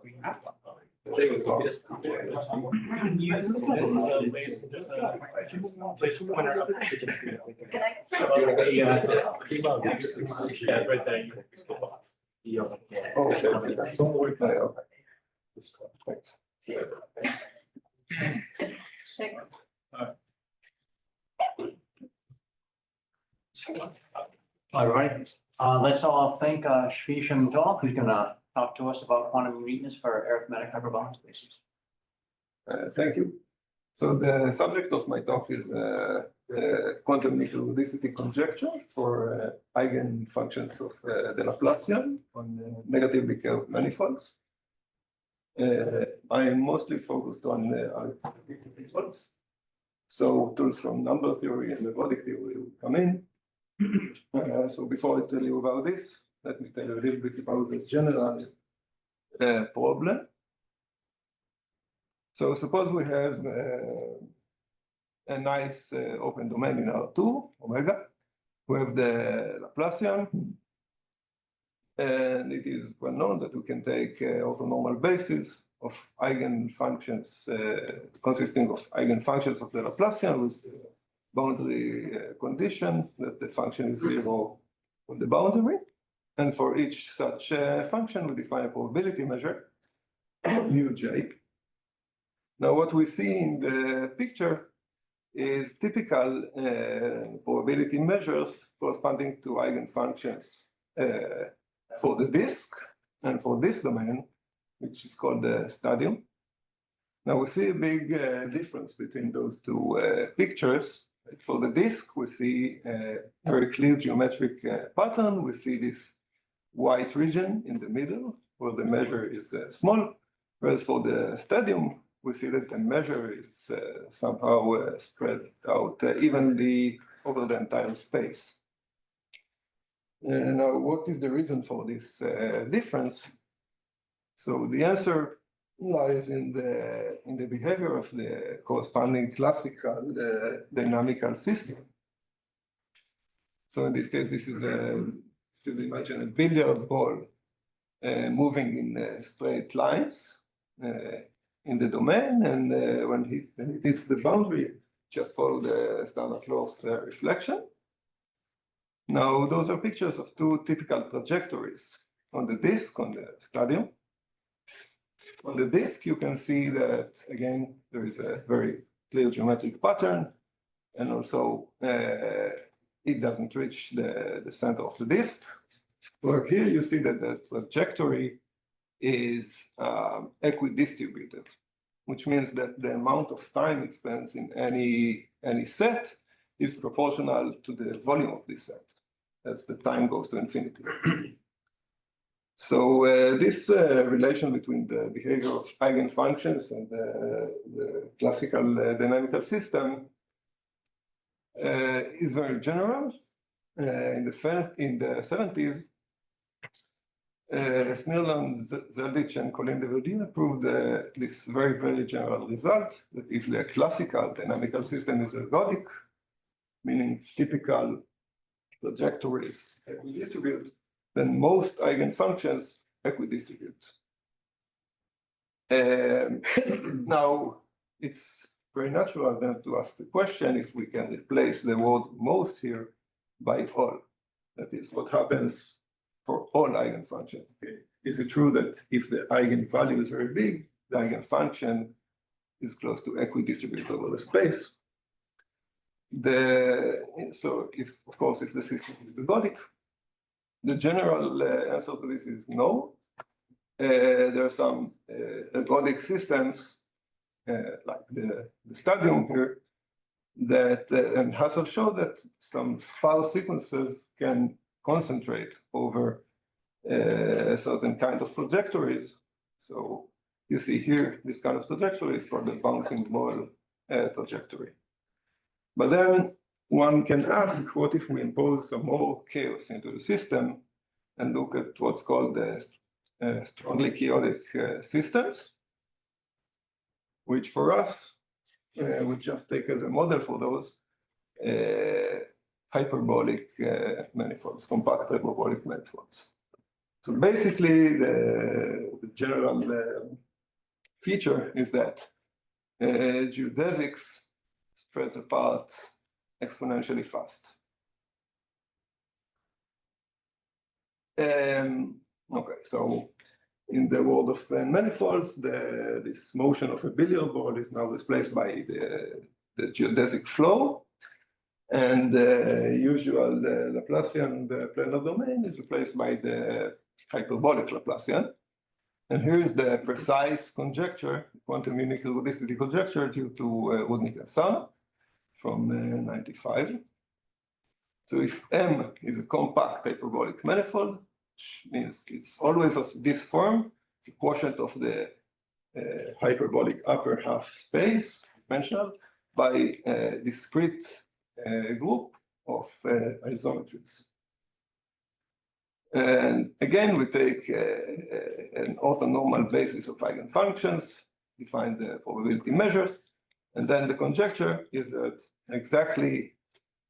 This is a place pointer up. Yeah, right there. All right, let's all thank Zvi Shem-Tov, who's going to talk to us about quantum uniqueness for arithmetic hyperbolic spaces. Thank you. So the subject of my talk is quantum ergodicity conjecture for eigenfunctions of the Laplacian on negatively curved manifolds. I am mostly focused on arithmetic manifolds. So tools from number theory and ergodic theory will come in. So before I tell you about this, let me tell you a little bit about the general problem. So suppose we have a nice open domain in R2, omega. We have the Laplacian, and it is well known that we can take orthonormal bases of eigenfunctions consisting of eigenfunctions of the Laplacian with the boundary condition that the function is zero on the boundary. And for each such function, we define a probability measure, mu j. Now, what we see in the picture is typical probability measures corresponding to eigenfunctions for the disk and for this domain, which is called the stadium. Now, we see a big difference between those two pictures. For the disk, we see a very clear geometric pattern. We see this white region in the middle where the measure is small, whereas for the stadium, we see that the measure is somehow spread out evenly over the entire space. Now, what is the reason for this difference? So the answer lies in the behavior of the corresponding classical dynamical system. So in this case, this is if you imagine a billiard ball moving in straight lines in the domain, and when it hits the boundary, just follow the standard law of reflection. Now, those are pictures of two typical trajectories on the disk, on the stadium. On the disk, you can see that, again, there is a very clear geometric pattern, and also it doesn't reach the center of the disk. Where here you see that the trajectory is equidistributed, which means that the amount of time it spends in any set is proportional to the volume of this set as the time goes to infinity. So this relation between the behavior of eigenfunctions and the classical dynamical system is very general. In the 70s, Sneerland, Zeldich, and Colin de Verdine proved this very, very general result, that if the classical dynamical system is ergodic, meaning typical trajectories equidistribute, then most eigenfunctions equidistribute. Now, it's very natural then to ask the question if we can replace the word most here by all. That is, what happens for all eigenfunctions. Okay? Is it true that if the eigenvalue is very big, the eigenfunction is close to equidistributed over the space? So, of course, if the system is ergodic, the general answer to this is no. There are some ergodic systems, like the stadium here, that and Hassel showed that some sparse sequences can concentrate over a certain kind of trajectories. So you see here, this kind of trajectory is called the bouncing ball trajectory. But then one can ask, what if we impose some more chaos into the system and look at what's called the strongly chaotic systems, which for us, we just take as a model for those hyperbolic manifolds, compact hyperbolic manifolds. So basically, the general feature is that geodesics spreads apart exponentially fast. Okay, so in the world of manifolds, this motion of a billiard ball is now replaced by the geodesic flow, and the usual Laplacian planar domain is replaced by the hyperbolic Laplacian. And here is the precise conjecture, quantum unique ergodicity conjecture due to Rudnick and Son from 95. So if M is a compact hyperbolic manifold, which means it's always of this form, it's a quotient of the hyperbolic upper half space, dimensional, by a discrete group of isometries. And again, we take an orthonormal basis of eigenfunctions, define the probability measures, and then the conjecture is that exactly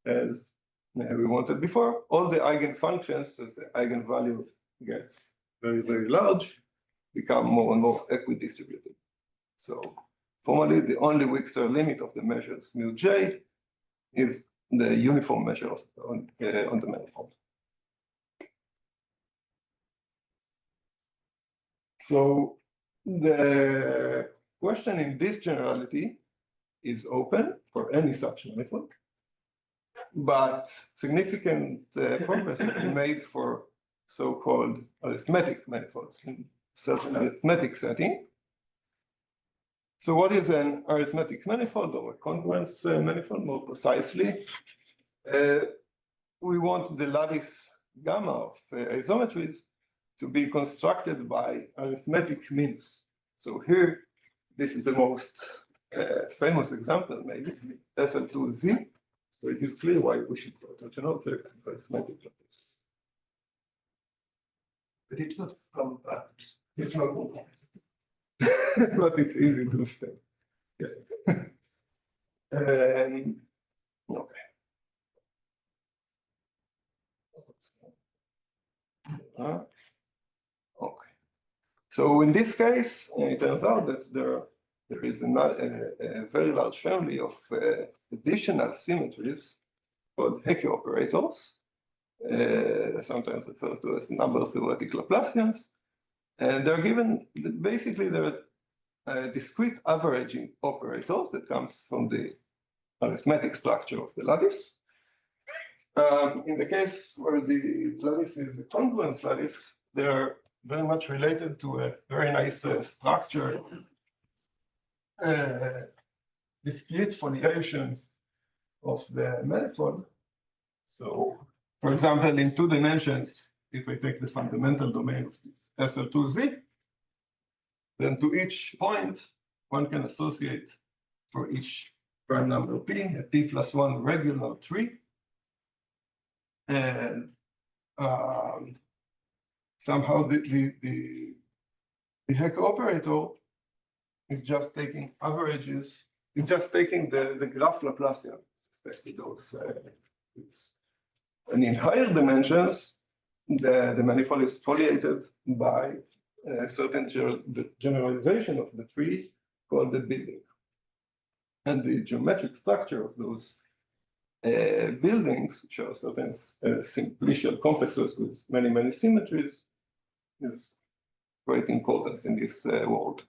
as we wanted before, all the eigenfunctions, as the eigenvalue gets very, very large, become more and more equidistributed. So formally, the only Wixter limit of the measures mu j is the uniform measure of on the manifold. So the question in this generality is open for any such manifold, but significant progress has been made for so-called arithmetic manifolds in certain arithmetic setting. So what is an arithmetic manifold or a congruence manifold more precisely? We want the lattice gamma of isometries to be constructed by arithmetic means. So here, this is the most famous example, maybe, SL2Z. So it is clear why we should put such an object arithmetic lattice. But it's not compact. It's not but it's easy to say. Yeah. Okay. Okay. So in this case, it turns out that there is a very large family of additional symmetries called Hecke operators, sometimes referred to as number theoretic Laplacians. And they're given, basically, they're discrete averaging operators that comes from the arithmetic structure of the lattice. In the case where the lattice is a congruence lattice, they're very much related to a very nice structure, discrete foliation of the manifold. So, for example, in 2 dimensions, if I take the fundamental domain of this SL2Z, then to each point, one can associate for each prime number P, a P plus 1 regular tree. And somehow the Hecke operator is just taking averages, it's just taking the graph Laplacian, those. And in higher dimensions, the manifold is foliated by a certain generalization of the tree called the building. And the geometric structure of those buildings, which are certain simplicial complexes with many, many symmetries, is great importance in this world.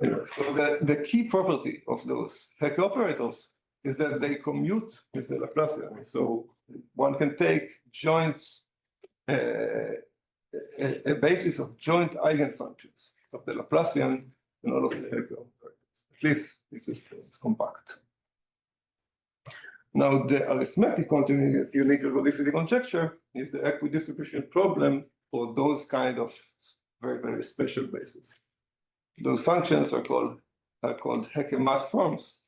Anyway, so the key property of those Hecke operators is that they commute with the Laplacian. So one can take joints, a basis of joint eigenfunctions of the Laplacian and all of the Hecke operators. At least if this is compact. Now, the arithmetic quantum unique ergodicity conjecture is the equidistribution problem for those kind of very, very special bases. Those functions are called Hecke mass forms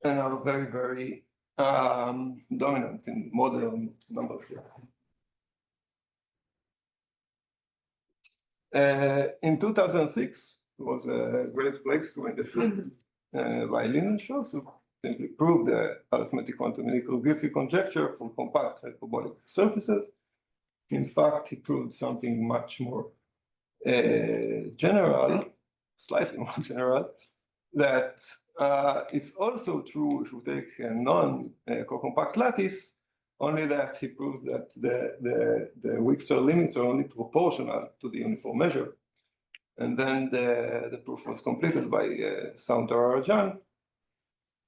and are very, very dominant in modern number theory. In 2006, there was a great breakthrough in the field by Lindenshaw. So simply prove the arithmetic quantum Ergodicity conjecture for compact hyperbolic surfaces. In fact, he proved something much more general, slightly more general, that it's also true if you take a non-co-compact lattice, only that he proves that the weak star limits are only proportional to the uniform measure. And then the proof was completed by Saunter-Arajan,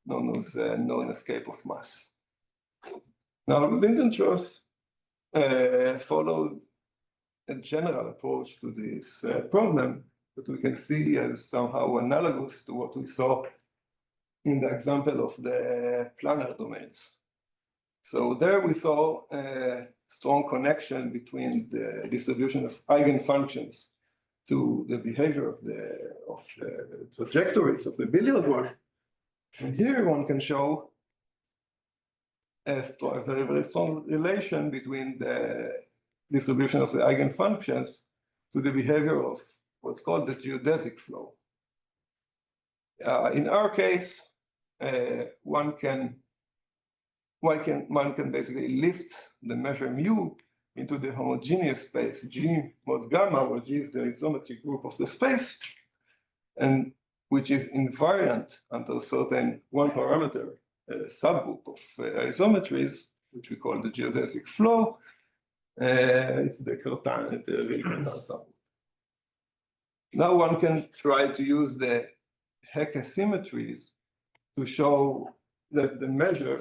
known as non-escape of mass. Now, Lindenschloss followed a general approach to this problem that we can see as somehow analogous to what we saw in the example of the planar domains. So there we saw a strong connection between the distribution of eigenfunctions to the behavior of the trajectories of the billiard ball. And here one can show a very, very strong relation between the distribution of the eigenfunctions to the behavior of what's called the geodesic flow. In our case, one can basically lift the measure mu into the homogeneous space G mod gamma, where G is the isometry group of the space, and which is invariant under certain one parameter subgroup of isometries, which we call the geodesic flow. It's the real Cartan subgroup. Now one can try to use the Hecke symmetries to show that the measure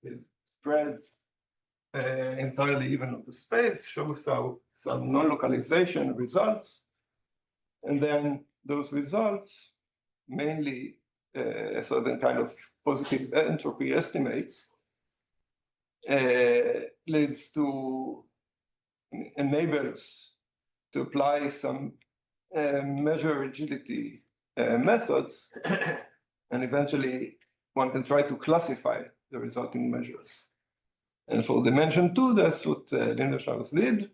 is spread entirely even on the space, shows some non-localization results, and then those results, mainly a certain kind of positive entropy estimates, enables to apply some measure rigidity methods, and eventually one can try to classify the resulting measures. And for dimension 2, that's what Lindenschloss did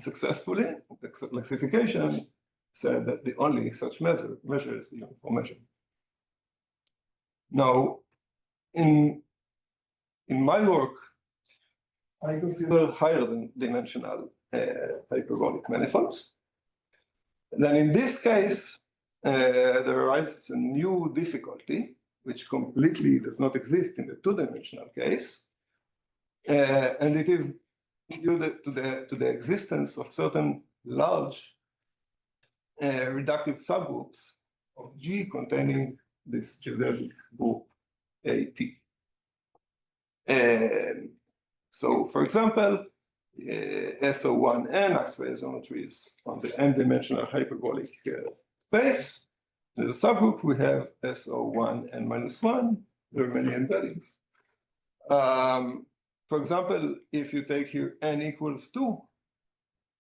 successfully. The classification said that the only such measure is the uniform measure. Now, in my work, I consider higher than dimensional hyperbolic manifolds. Then in this case, there arises a new difficulty, which completely does not exist in the two-dimensional case. And it is due to the existence of certain large reductive subgroups of G containing this geodesic group AT. So, for example, SO1n acts by isometries on the n-dimensional hyperbolic space. As a subgroup, we have SO1n minus 1. There are many embeddings. For example, if you take here n equals 2,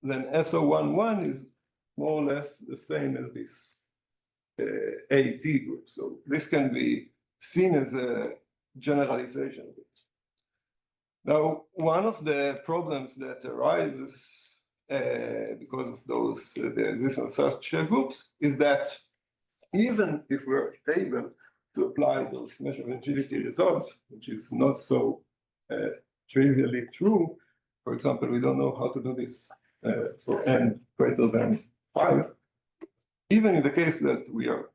then SO11 is more or less the same as this AT group. So this can be seen as a generalization of it. Now, one of the problems that arises because of the existence of such groups is that even if we're able to apply those measure rigidity results, which is not so trivially true, for example, we don't know how to do this for n greater than 5. Even in the case that we are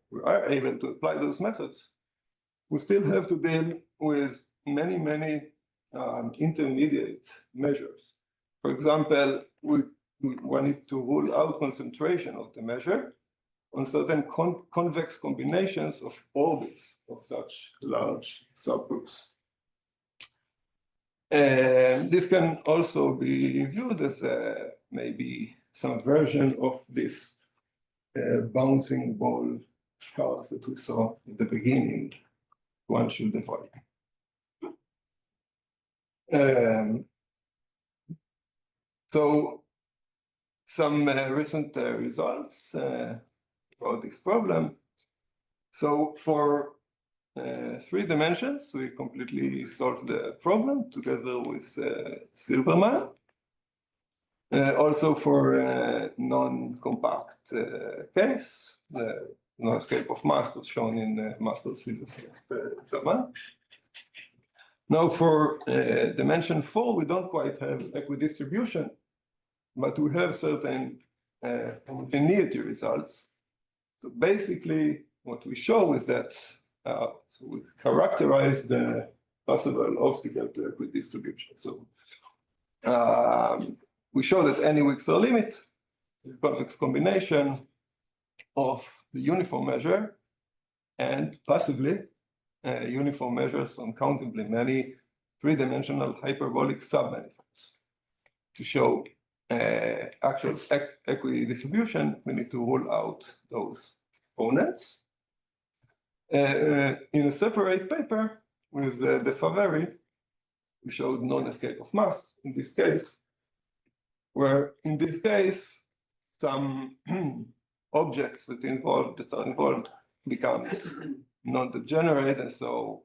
able to apply those methods, we still have to deal with many intermediate measures. For example, we need to rule out concentration of the measure on certain convex combinations of orbits of such large subgroups. And this can also be viewed as maybe some version of this bouncing ball cars that we saw in the beginning. One should avoid. So some recent results about this problem. So for 3 dimensions, we completely solved the problem together with Silverman. Also for a non-compact case, non-escape of mass was shown in master series Zaman. Now for dimension 4, we don't quite have equidistribution, but we have certain homogeneity results. So basically, what we show is that so we characterize the possible obstacle to equidistribution. So we show that any Wixor limit is a convex combination of the uniform measure and possibly uniform measures on countably many three-dimensional hyperbolic submanifolds. To show actual equidistribution, we need to rule out those components. In a separate paper with De Faveri, we showed non-escape of mass in this case, where in this case, some objects that are involved becomes non-degenerate, and so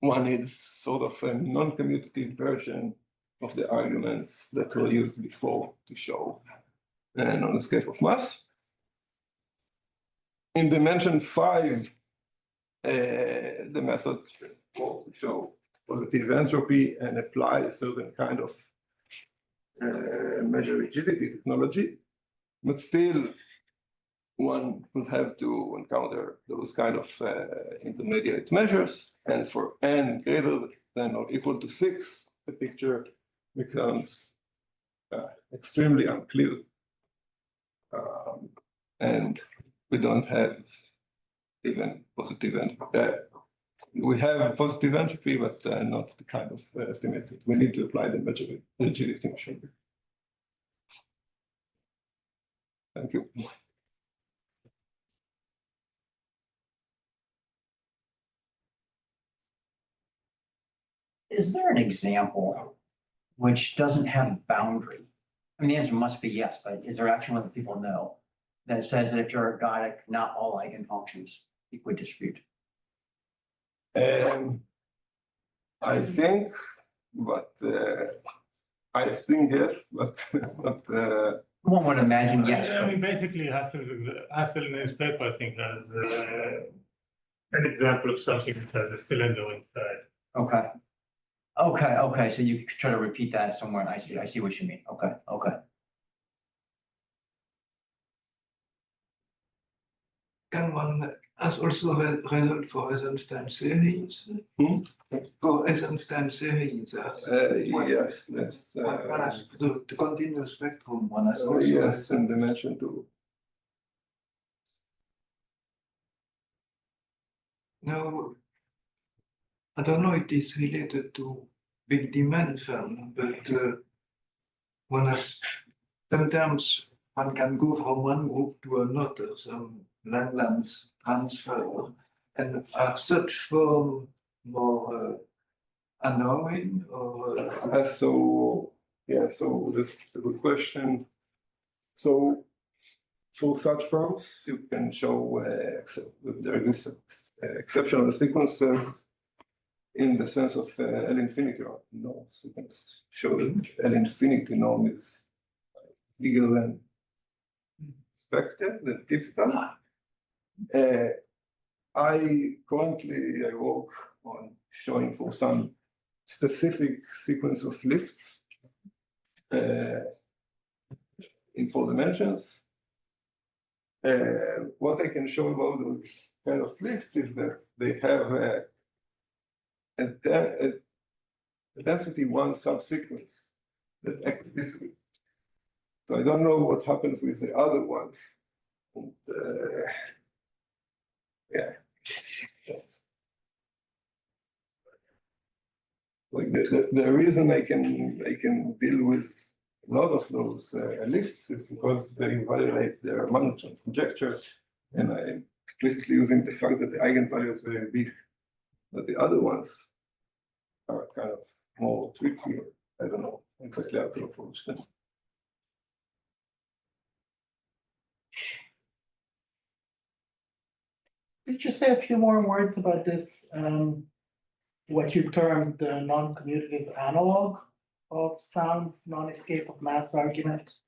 one is sort of a non-commutative version of the arguments that were used before to show non-escape of mass. In dimension 5, the method to show positive entropy and apply a certain kind of measure rigidity technology, but still one will have to encounter those kind of intermediate measures, and for n greater than or equal to 6, the picture becomes extremely unclear, and we don't have even positive entropy. We have a positive entropy, but not the kind of estimates that we need to apply the measure rigidity machine. Thank you. Is there an example which doesn't have a boundary? I mean, the answer must be yes, but is there actually one that people know that says that if you're ergodic, not all eigenfunctions equidistribute? I think, but I think yes, but One would imagine yes. I mean, basically, Hassel in his paper, I think, has an example of something that has a cylinder inside. Okay. So you try to repeat that somewhere, and I see what you mean. Okay. Can one as also result for Eisenstein series? For Eisenstein series, yes. one has the continuous spectrum. One has also Yes, in dimension 2. No, I don't know if it is related to big dimension, but one has sometimes one can go from one group to another, some Langlands transfer, and are such form more annoying or So that's a good question. So for such forms, you can show there exists exceptional sequences in the sense of L infinity norms. You can show that L infinity norm is bigger than expected, than typical. I work on showing for some specific sequence of lifts in 4 dimensions. What I can show about those kind of lifts is that they have a density 1 subsequence that equidistributes. So I don't know what happens with the other ones. And, yes. Like the reason I can deal with a lot of those lifts is because they violate their Mandelson conjecture, and I'm explicitly using the fact that the eigenvalue is very big, but the other ones are kind of more tricky. I don't know exactly how to approach them. Could you say a few more words about this, what you termed the non-commutative analog of sound's non-escape of mass argument?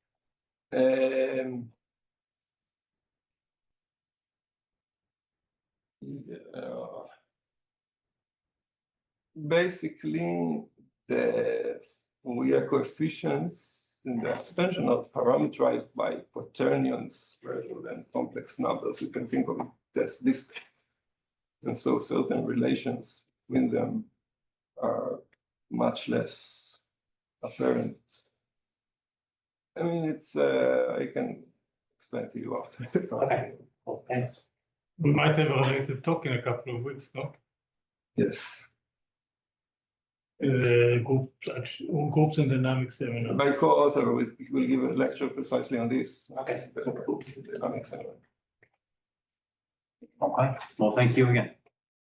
Basically, the Fourier coefficients in the expansion are parameterized by quaternions rather than complex numbers. You can think of it as this. And so certain relations between them are much less apparent. I mean, it's, I can explain to you after the talk. Okay, well, thanks. We might have a related talk in a couple of weeks, no? Yes. Groups and dynamics seminar. My co-author will give a lecture precisely on this. Okay, super. Dynamics seminar. Okay, well, thank you again.